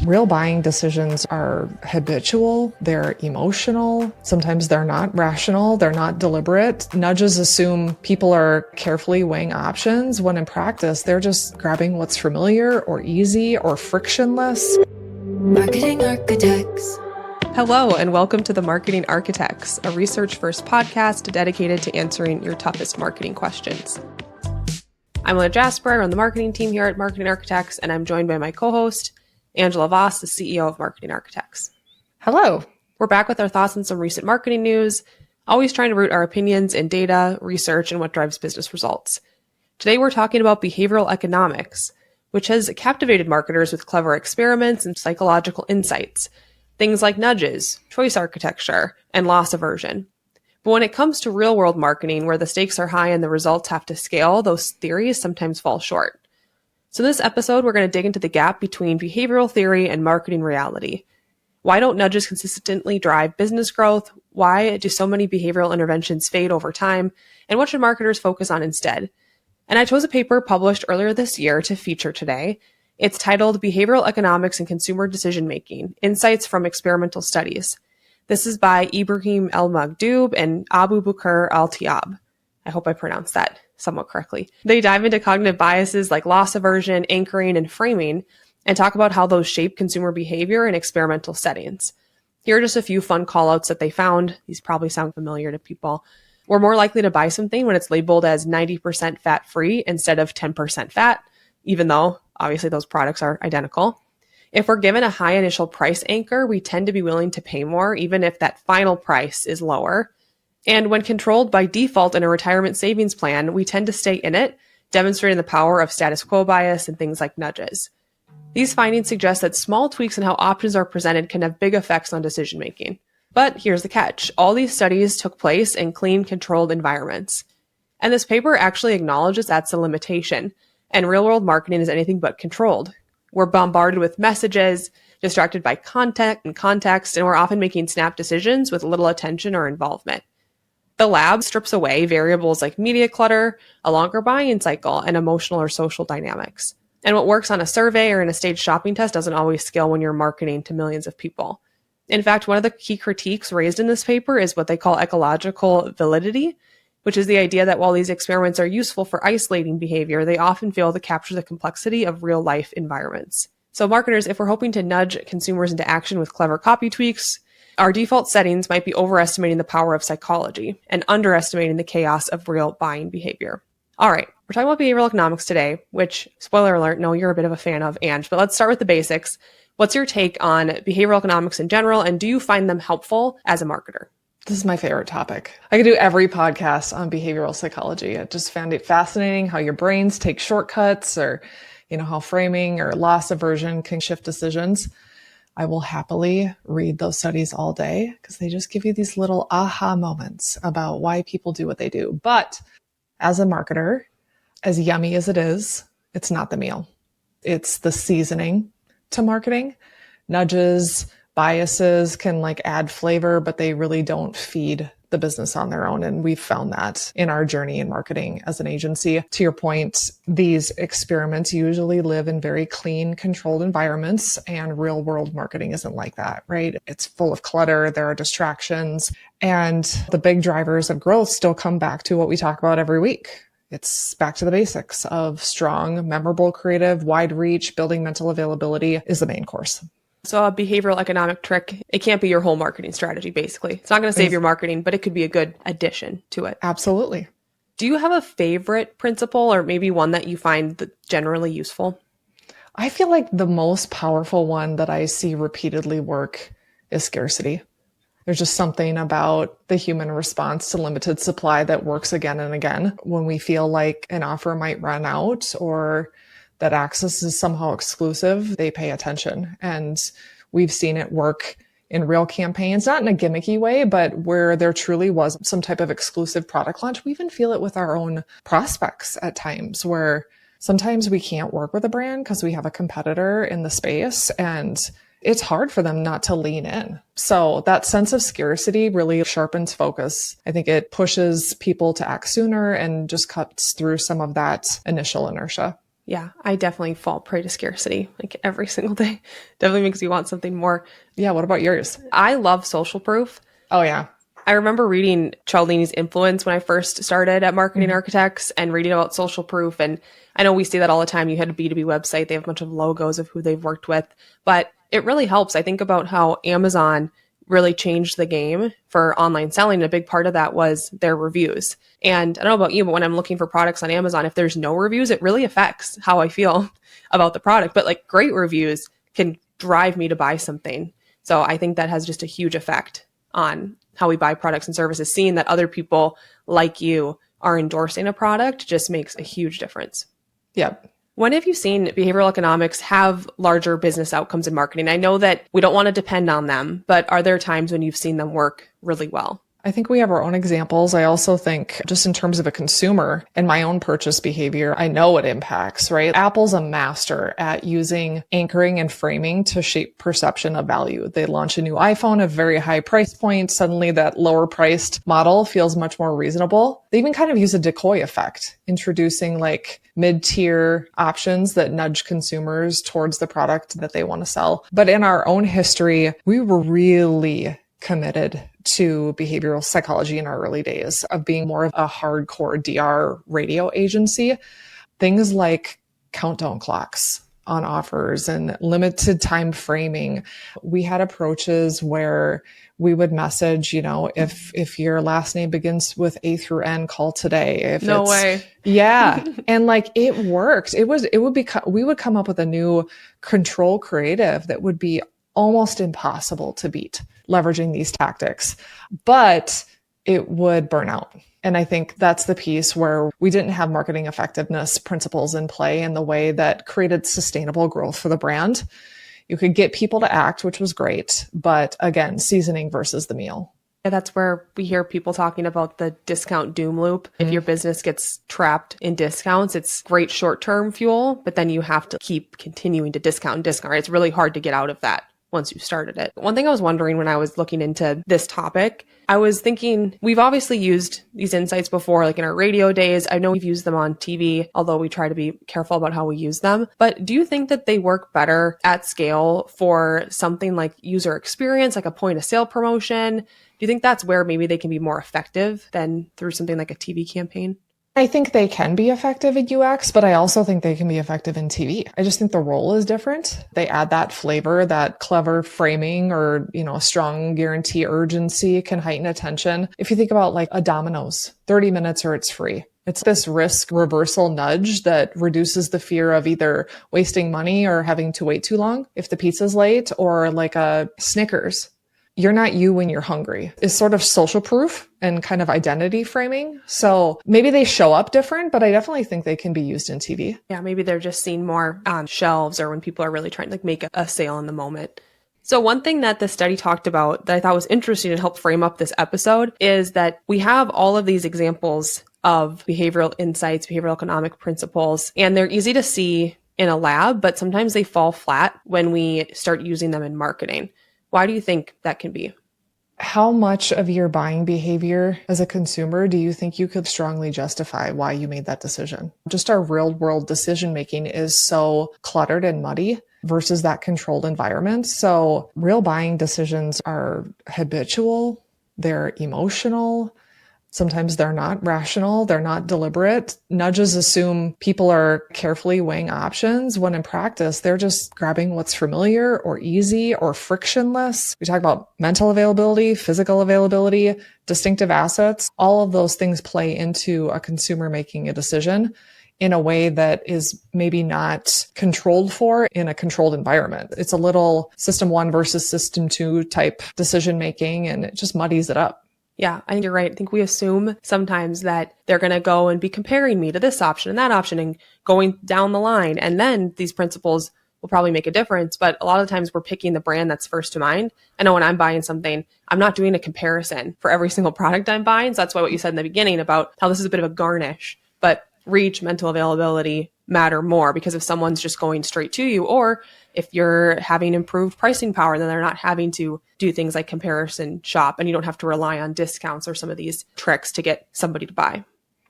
Real buying decisions are habitual, they're emotional, sometimes they're not rational, they're not deliberate. Nudges assume people are carefully weighing options, when in practice, they're just grabbing what's familiar or easy or frictionless. Marketing Architects. Hello, and welcome to the Marketing Architects, a research-first podcast dedicated to answering your toughest marketing questions. I'm Elena Jasper on the marketing team here at Marketing Architects, and I'm joined by my co-host, Angela Voss, the CEO of Marketing Architects. Hello. We're back with our thoughts on some recent marketing news, always trying to root our opinions in data, research, and what drives business results. Today, we're talking about behavioral economics, which has captivated marketers with clever experiments and psychological insights, things like nudges, choice architecture, and loss aversion. But when it comes to real-world marketing, where the stakes are high and the results have to scale, those theories sometimes fall short. So in this episode, we're going to dig into the gap between behavioral theory and marketing reality. Why don't nudges consistently drive business growth? Why do so many behavioral interventions fade over time? And what should marketers focus on instead? And I chose a paper published earlier this year to feature today. It's titled Behavioral Economics and Consumer Decision Making: Insights from Experimental Studies. This is by Ibrahim El-Magdoub and Abu Bakr Al-Tiab. I hope I pronounced that somewhat correctly. They dive into cognitive biases like loss aversion, anchoring, and framing, and talk about how those shape consumer behavior in experimental settings. Here are just a few fun callouts that they found. These probably sound familiar to people. We're more likely to buy something when it's labeled as 90% fat-free instead of 10% fat, even though obviously those products are identical. If we're given a high initial price anchor, we tend to be willing to pay more, even if that final price is lower. And when controlled by default in a retirement savings plan, we tend to stay in it, demonstrating the power of status quo bias and things like nudges. These findings suggest that small tweaks in how options are presented can have big effects on decision making. But here's the catch. All these studies took place in clean, controlled environments. And this paper actually acknowledges that's a limitation, and real-world marketing is anything but controlled. We're bombarded with messages, distracted by content and context, and we're often making snap decisions with little attention or involvement. The lab strips away variables like media clutter, a longer buying cycle, and emotional or social dynamics. And what works on a survey or in a staged shopping test doesn't always scale when you're marketing to millions of people. In fact, one of the key critiques raised in this paper is what they call ecological validity, which is the idea that while these experiments are useful for isolating behavior, they often fail to capture the complexity of real-life environments. So marketers, if we're hoping to nudge consumers into action with clever copy tweaks, our default settings might be overestimating the power of psychology and underestimating the chaos of real buying behavior. All right, we're talking about behavioral economics today, which, spoiler alert, no, you're a bit of a fan of, Ange, but let's start with the basics. What's your take on behavioral economics in general, and do you find them helpful as a marketer? This is my favorite topic. I could do every podcast on behavioral psychology. I just found it fascinating how your brains take shortcuts, or, how framing or loss aversion can shift decisions. I will happily read those studies all day because they just give you these little aha moments about why people do what they do. But as a marketer, as yummy as it is, it's not the meal. It's the seasoning to marketing. Nudges, biases can add flavor, but they really don't feed the business on their own. And we've found that in our journey in marketing as an agency. To your point, these experiments usually live in very clean, controlled environments, and real world marketing isn't like that, right? It's full of clutter. There are distractions, and the big drivers of growth still come back to what we talk about every week. It's back to the basics of strong, memorable, creative, wide reach, building mental availability is the main course. So a behavioral economic trick, it can't be your whole marketing strategy, basically. It's not going to save your marketing, but it could be a good addition to it. Absolutely. Do you have a favorite principle, or maybe one that you find generally useful? I feel like the most powerful one that I see repeatedly work is scarcity. There's just something about the human response to limited supply that works again and again. When we feel like an offer might run out or that access is somehow exclusive, they pay attention. And we've seen it work in real campaigns, not in a gimmicky way, but where there truly was some type of exclusive product launch. We even feel it with our own prospects at times, where sometimes we can't work with a brand because we have a competitor in the space, and it's hard for them not to lean in. So that sense of scarcity really sharpens focus. I think it pushes people to act sooner and just cuts through some of that initial inertia. Yeah, I definitely fall prey to scarcity like every single day. Definitely makes you want something more. Yeah. What about yours? I love social proof. Oh, yeah. I remember reading Cialdini's Influence when I first started at Marketing Architects and reading about social proof. And I know we see that all the time. You had a B2B website. They have a bunch of logos of who they've worked with, but it really helps. I think about how Amazon really changed the game for online selling. And a big part of that was their reviews. And I don't know about you, but when I'm looking for products on Amazon, if there's no reviews, it really affects how I feel about the product. But like great reviews can drive me to buy something. So I think that has just a huge effect on how we buy products and services. Seeing that other people like you are endorsing a product just makes a huge difference. Yep. When have you seen behavioral economics have larger business outcomes in marketing? I know that we don't want to depend on them, but are there times when you've seen them work really well? I think we have our own examples. I also think just in terms of a consumer and my own purchase behavior, I know it impacts, right? Apple's a master at using anchoring and framing to shape perception of value. They launch a new iPhone at a very high price point. Suddenly that lower priced model feels much more reasonable. They even kind of use a decoy effect, introducing like mid-tier options that nudge consumers towards the product that they want to sell. But in our own history, we were really committed to behavioral psychology in our early days of being more of a hardcore DR radio agency. Things like countdown clocks on offers and limited time framing. We had approaches where we would message, if your last name begins with A through N, call today. No way. Yeah. And like it worked. We would come up with a new control creative that would be almost impossible to beat, leveraging these tactics, but it would burn out. And I think that's the piece where we didn't have marketing effectiveness principles in play in the way that created sustainable growth for the brand. You could get people to act, which was great, but again, seasoning versus the meal. Yeah, that's where we hear people talking about the discount doom loop. If your business gets trapped in discounts, it's great short-term fuel, but then you have to keep continuing to discount and discount. It's really hard to get out of that once you've started it. One thing I was wondering when I was looking into this topic, I was thinking we've obviously used these insights before, like in our radio days. I know we've used them on TV, although we try to be careful about how we use them. But do you think that they work better at scale for something like user experience, like a point of sale promotion? Do you think that's where maybe they can be more effective than through something like a TV campaign? I think they can be effective at UX, but I also think they can be effective in TV. I just think the role is different. They add that flavor, that clever framing or, a strong guarantee urgency can heighten attention. If you think about like a Domino's, 30 minutes or it's free. It's this risk reversal nudge that reduces the fear of either wasting money or having to wait too long if the pizza's late, or like a Snickers. You're not you when you're hungry is sort of social proof and kind of identity framing. So maybe they show up different, but I definitely think they can be used in TV. Yeah, maybe they're just seen more on shelves or when people are really trying to make a sale in the moment. So one thing that the study talked about that I thought was interesting and helped frame up this episode is that we have all of these examples of behavioral insights, behavioral economic principles, and they're easy to see in a lab, but sometimes they fall flat when we start using them in marketing. Why do you think that can be? How much of your buying behavior as a consumer do you think you could strongly justify why you made that decision? Just our real world decision making is so cluttered and muddy versus that controlled environment. So real buying decisions are habitual, they're emotional. Sometimes they're not rational. They're not deliberate. Nudges assume people are carefully weighing options when in practice, they're just grabbing what's familiar or easy or frictionless. We talk about mental availability, physical availability, distinctive assets. All of those things play into a consumer making a decision in a way that is maybe not controlled for in a controlled environment. It's a little system one versus system two type decision making, and it just muddies it up. Yeah, I think you're right. I think we assume sometimes that they're going to go and be comparing me to this option and that option and going down the line. And then these principles will probably make a difference. But a lot of times we're picking the brand that's first to mind. I know when I'm buying something, I'm not doing a comparison for every single product I'm buying. So that's why what you said in the beginning about how this is a bit of a garnish, but reach, mental availability matter more, because if someone's just going straight to you, or if you're having improved pricing power, then they're not having to do things like comparison shop, and you don't have to rely on discounts or some of these tricks to get somebody to buy.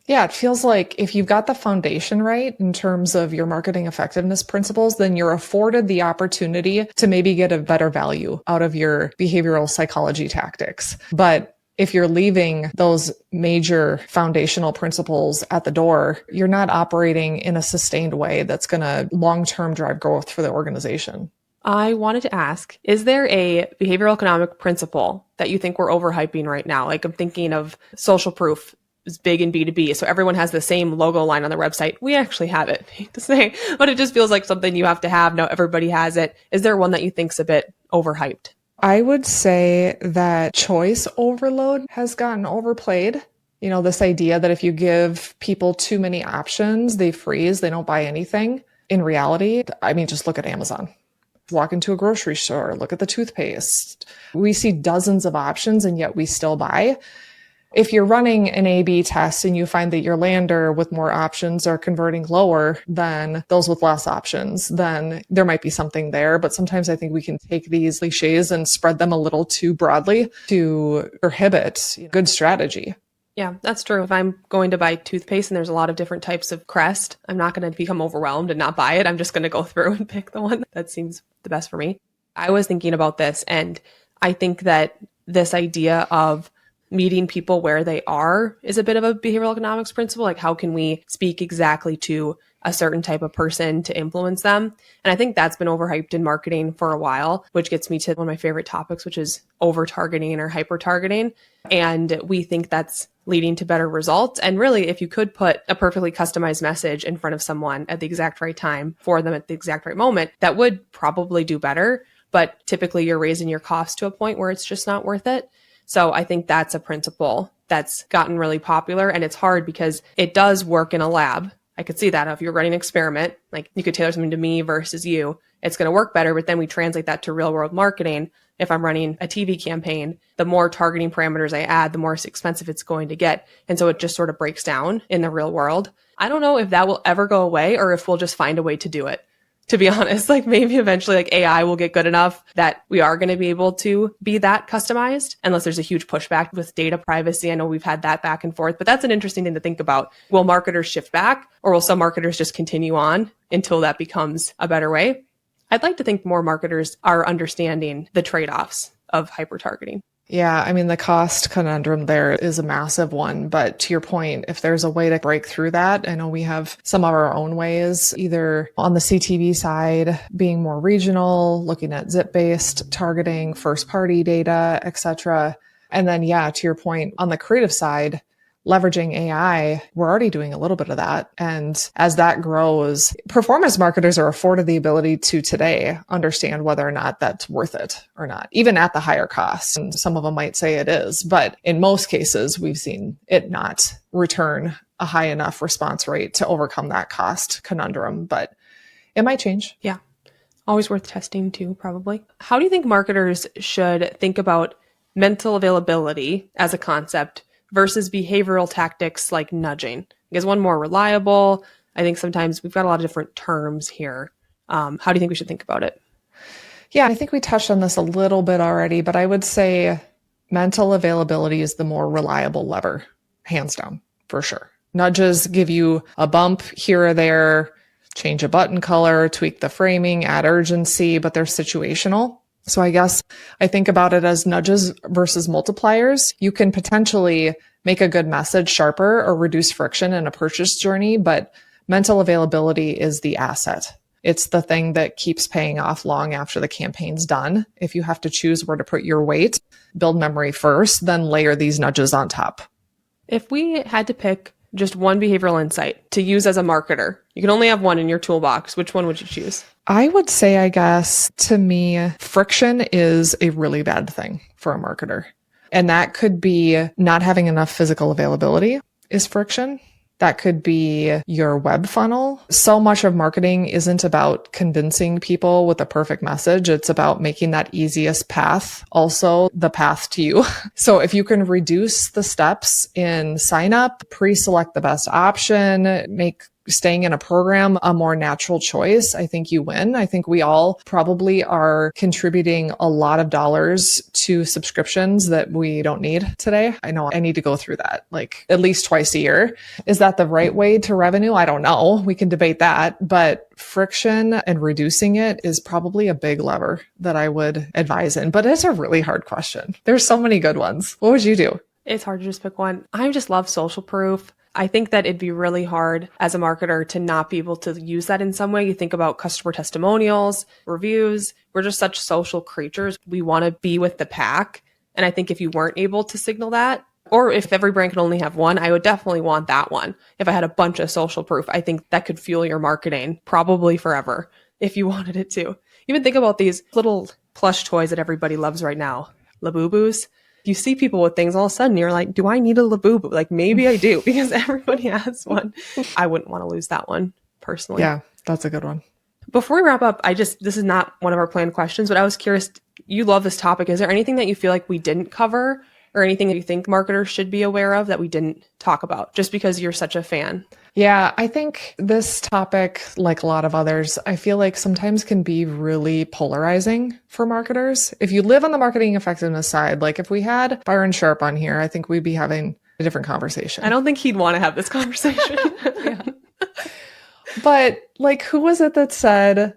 Yeah, it feels like if you've got the foundation right in terms of your marketing effectiveness principles, then you're afforded the opportunity to maybe get a better value out of your behavioral psychology tactics. But if you're leaving those major foundational principles at the door, you're not operating in a sustained way that's going to long-term drive growth for the organization. I wanted to ask, is there a behavioral economic principle that you think we're overhyping right now? Like I'm thinking of social proof is big in B2B. So everyone has the same logo line on their website. We actually have it, I hate to say, but it just feels like something you have to have. Now everybody has it. Is there one that you think's a bit overhyped? I would say that choice overload has gotten overplayed. You know, this idea that if you give people too many options, they freeze, they don't buy anything. In reality, I mean, just look at Amazon. Walk into a grocery store, look at the toothpaste. We see dozens of options and yet we still buy. If you're running an A/B test and you find that your lander with more options are converting lower than those with less options, then there might be something there. But sometimes I think we can take these cliches and spread them a little too broadly to prohibit good strategy. Yeah, that's true. If I'm going to buy toothpaste and there's a lot of different types of Crest, I'm not going to become overwhelmed and not buy it. I'm just going to go through and pick the one that seems the best for me. I was thinking about this, and I think that this idea of meeting people where they are is a bit of a behavioral economics principle. Like, how can we speak exactly to a certain type of person to influence them? And I think that's been overhyped in marketing for a while, which gets me to one of my favorite topics, which is over-targeting or hyper-targeting. And we think that's leading to better results. And really, if you could put a perfectly customized message in front of someone at the exact right time for them at the exact right moment, that would probably do better. But typically you're raising your cost to a point where it's just not worth it. So I think that's a principle that's gotten really popular, and it's hard because it does work in a lab. I could see that if you're running an experiment, like you could tailor something to me versus you, it's going to work better. But then we translate that to real world marketing. If I'm running a TV campaign, the more targeting parameters I add, the more expensive it's going to get. And so it just sort of breaks down in the real world. I don't know if that will ever go away or if we'll just find a way to do it. To be honest, like maybe eventually like AI will get good enough that we are going to be able to be that customized, unless there's a huge pushback with data privacy. I know we've had that back and forth, but that's an interesting thing to think about. Will marketers shift back, or will some marketers just continue on until that becomes a better way? I'd like to think more marketers are understanding the trade-offs of hyper-targeting. Yeah, I mean, the cost conundrum there is a massive one. But to your point, if there's a way to break through that, I know we have some of our own ways, either on the CTV side, being more regional, looking at zip-based targeting, first-party data, et cetera. And then, yeah, to your point, on the creative side, leveraging AI, we're already doing a little bit of that. And as that grows, performance marketers are afforded the ability to today understand whether or not that's worth it or not, even at the higher cost. And some of them might say it is, but in most cases, we've seen it not return a high enough response rate to overcome that cost conundrum, but it might change. Yeah. Always worth testing too, probably. How do you think marketers should think about mental availability as a concept versus behavioral tactics like nudging? Is one more reliable? I think sometimes we've got a lot of different terms here. How do you think we should think about it? Yeah, I think we touched on this a little bit already, but I would say mental availability is the more reliable lever, hands down, for sure. Nudges give you a bump here or there, change a button color, tweak the framing, add urgency, but they're situational. So I guess I think about it as nudges versus multipliers. You can potentially make a good message sharper or reduce friction in a purchase journey, but mental availability is the asset. It's the thing that keeps paying off long after the campaign's done. If you have to choose where to put your weight, build memory first, then layer these nudges on top. If we had to pick just one behavioral insight to use as a marketer, you can only have one in your toolbox, which one would you choose? I would say, I guess, to me, friction is a really bad thing for a marketer. And that could be not having enough physical availability is friction. That could be your web funnel. So much of marketing isn't about convincing people with a perfect message. It's about making that easiest path also the path to you. So if you can reduce the steps in sign up, pre-select the best option, make staying in a program a more natural choice, I think you win. I think we all probably are contributing a lot of dollars to subscriptions that we don't need today. I know I need to go through that like at least twice a year. Is that the right way to revenue? I don't know. We can debate that, but friction and reducing it is probably a big lever that I would advise in, but it's a really hard question. There's so many good ones. What would you do? It's hard to just pick one. I just love social proof. I think that it'd be really hard as a marketer to not be able to use that in some way. You think about customer testimonials, reviews. We're just such social creatures. We want to be with the pack. And I think if you weren't able to signal that, or if every brand could only have one, I would definitely want that one. If I had a bunch of social proof, I think that could fuel your marketing probably forever if you wanted it to. Even think about these little plush toys that everybody loves right now, Labubus. You see people with things, all of a sudden you're like, do I need a Labubu? Like maybe I do because everybody has one. I wouldn't want to lose that one personally. Yeah, that's a good one. Before we wrap up, this is not one of our planned questions, but I was curious, you love this topic. Is there anything that you feel like we didn't cover or anything that you think marketers should be aware of that we didn't talk about just because you're such a fan? Yeah, I think this topic, like a lot of others, I feel like sometimes can be really polarizing for marketers. If you live on the marketing effectiveness side, like if we had Byron Sharp on here, I think we'd be having a different conversation. I don't think he'd want to have this conversation. Yeah. But like, who was it that said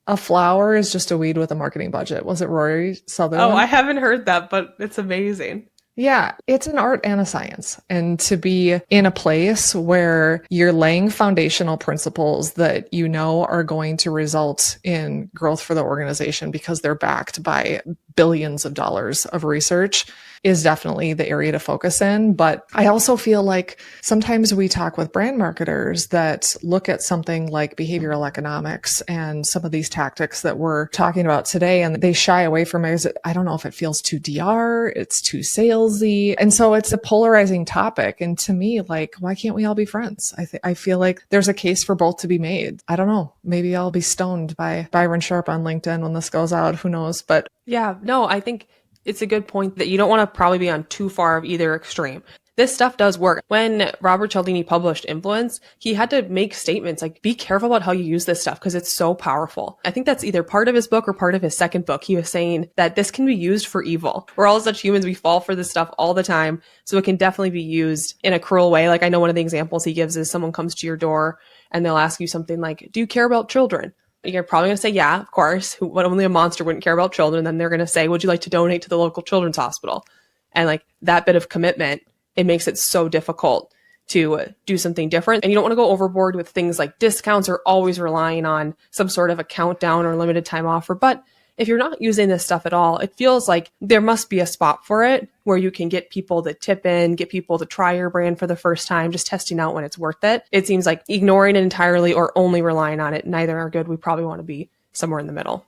a flower is just a weed with a marketing budget? Was it Rory Sutherland? Oh, I haven't heard that, but it's amazing. Yeah, it's an art and a science. And to be in a place where you're laying foundational principles that you know are going to result in growth for the organization because they're backed by billions of dollars of research is definitely the area to focus in. But I also feel like sometimes we talk with brand marketers that look at something like behavioral economics and some of these tactics that we're talking about today, and they shy away from it. I don't know if it feels too DR, it's too salesy. And so it's a polarizing topic. And to me, like, why can't we all be friends? I feel like there's a case for both to be made. I don't know. Maybe I'll be stoned by Byron Sharp on LinkedIn when this goes out. Who knows? But yeah, no, I think it's a good point that you don't want to probably be on too far of either extreme. This stuff does work. When Robert Cialdini published Influence, he had to make statements like, be careful about how you use this stuff because it's so powerful. I think that's either part of his book or part of his second book. He was saying that this can be used for evil. We're all such humans. We fall for this stuff all the time. So it can definitely be used in a cruel way. Like I know one of the examples he gives is someone comes to your door and they'll ask you something like, do you care about children? You're probably going to say, yeah, of course. Only a monster wouldn't care about children. Then they're going to say, would you like to donate to the local children's hospital? And like that bit of commitment, it makes it so difficult to do something different. And you don't want to go overboard with things like discounts or always relying on some sort of a countdown or limited time offer. But if you're not using this stuff at all, it feels like there must be a spot for it where you can get people to tip in, get people to try your brand for the first time, just testing out when it's worth it. It seems like ignoring it entirely or only relying on it, neither are good. We probably want to be somewhere in the middle.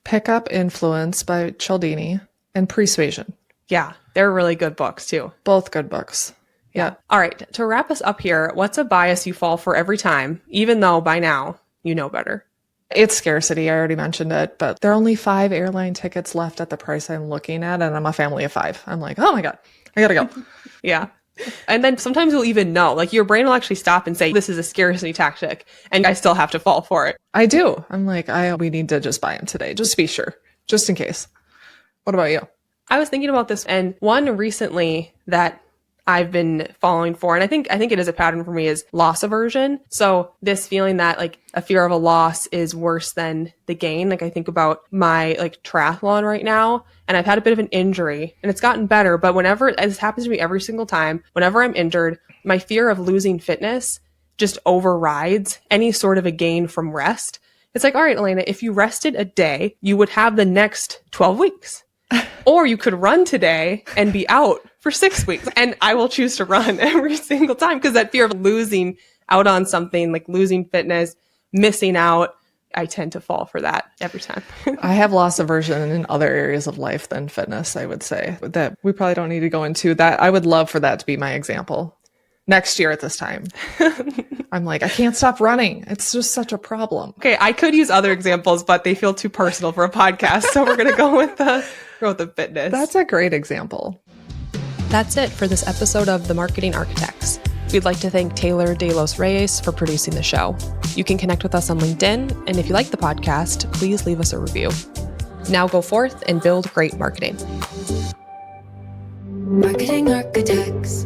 Pick up Influence by Cialdini and Persuasion. Yeah, they're really good books too. Both good books. Yeah. All right, to wrap us up here, what's a bias you fall for every time, even though by now you know better? It's scarcity. I already mentioned it, but there are only 5 airline tickets left at the price I'm looking at, and I'm a family of 5. I'm like, oh my God, I gotta go. Yeah. And then sometimes you'll even know, like your brain will actually stop and say, this is a scarcity tactic, and I still have to fall for it. I do. I'm like, we need to just buy them today, just to be sure, just in case. What about you? I was thinking about this, and one recently that I've been falling for, and I think it is a pattern for me, is loss aversion. So this feeling that like a fear of a loss is worse than the gain. Like I think about my like triathlon right now, and I've had a bit of an injury and it's gotten better. But whenever this happens to me every single time, whenever I'm injured, my fear of losing fitness just overrides any sort of a gain from rest. It's like, all right, Elena, if you rested a day, you would have the next 12 weeks. Or you could run today and be out for 6 weeks. And I will choose to run every single time because that fear of losing out on something, like losing fitness, missing out, I tend to fall for that every time. I have loss aversion in other areas of life than fitness, I would say, that we probably don't need to go into. That I would love for that to be my example. Next year at this time. I'm like, I can't stop running. It's just such a problem. Okay, I could use other examples, but they feel too personal for a podcast. So we're going to go with the fitness. That's a great example. That's it for this episode of The Marketing Architects. We'd like to thank Taylor De Los Reyes for producing the show. You can connect with us on LinkedIn, and if you like the podcast, please leave us a review. Now go forth and build great marketing. Marketing Architects.